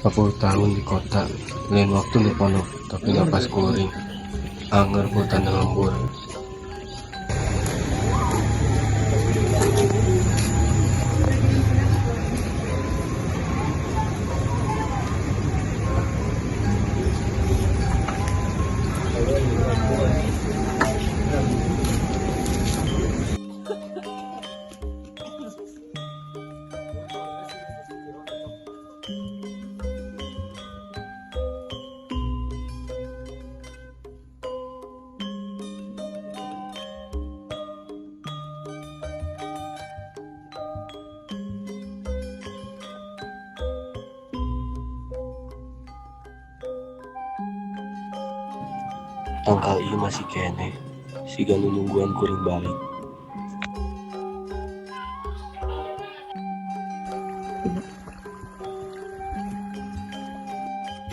40 tahun di kota, lain waktu di pondok, tapi napas kuring, anger hutan dan lembur. Tangkal ieu masih kene, siga nu nungguan kuring balik.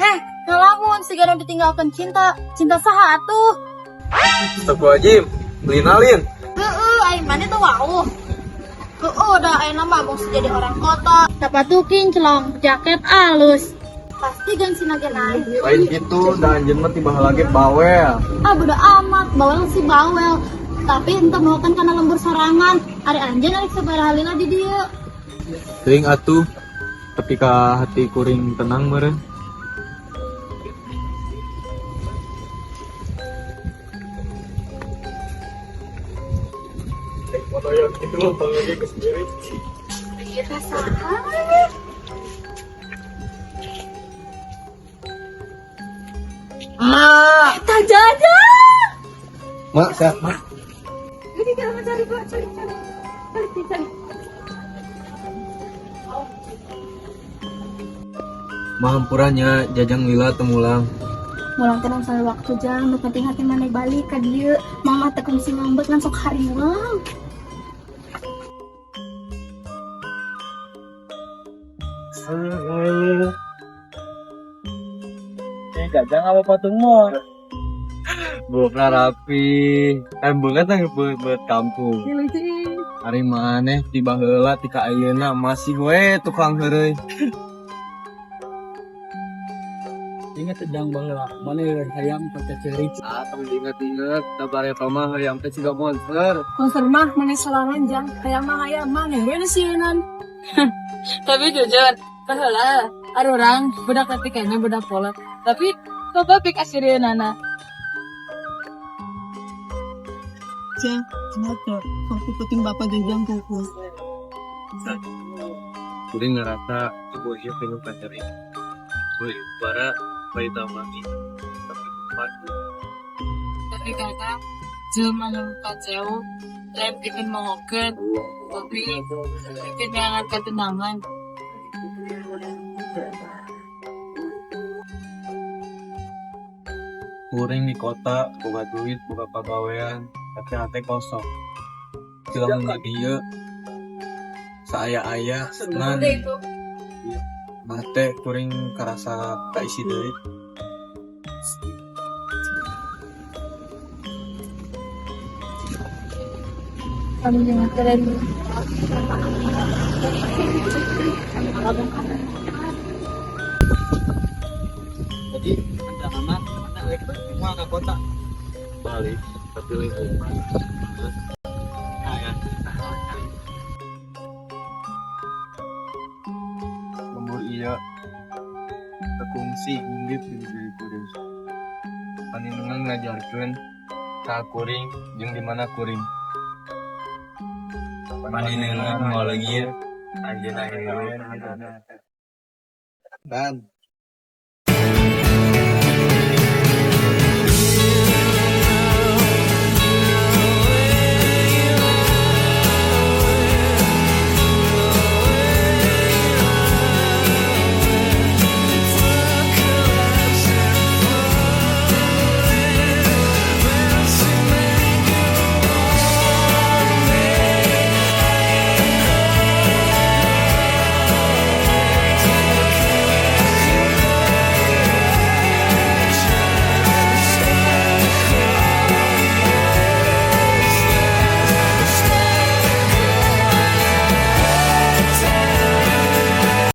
Heh, ngalamun si Gano ditinggalkan cinta saha atuh. Astagfirullahaladzim, belinalin. Aing mana tuh wau. Dah aing mah mau jadi orang kota. Tapatukin celong jaket alus. Pasti gengsi nagenan. Lain itu, dan anjeun mah tiba lagi bawel. Bodo amat, bawel sih bawel. Tapi entah mau kan karena lembur sorangan. Ari anjeun ari sabaraha halina di dieu. Teuing atuh, ketika hati kuring tenang meureun. Kita saha? Kita jajan. Mak, sehat mak. Jadi kita mencari Pak, cari. Mahampurannya jajang lila temulang. Mulang tenang sampai waktu jang, nu penting hati mana balik ka dieu. Mama teh kungsi ngambek ngan sok hariwang. Jajang apa patung mo? Buka rapi, kan bunga teh buat kampung. Hari maneh tiba heula tika ayeuna masih we tukang heureuy. Ingat sedang baheula, mana hayam pakai ceri. Tong diinget-inget, tabare pamah hayam teh siga monster. Monster mah mana salaman jang, hayam mana we sieunan. Tapi jujur, kaheula arurang budak ketikanya budak pola. Tapi coba pik asirieunana. Cek, kenapa? Waktu penting bapak jajang kukus. Kuring ngerasa ibu ieu pengen pacar ini. Kuring para bayi tamani. Tapi padu. Tapi kakak, jelema nu kacau, lain bikin mengokeun, tapi bikin nyangat ketenangan. Kuring di kota, boga duit, boga pagawean, tapi hati kosong. Jelang nggak dia, saya senang. Mate kuring kerasa tak isi duit. Kami dengan kalian. Jadi ada anak semua ke kota balik tapi lingkungan lembur iya kekungsi inggit di kuring paninungan ngajarkeun ka kuring jeung di mana kuring paninungan mau lagi anjeunna dan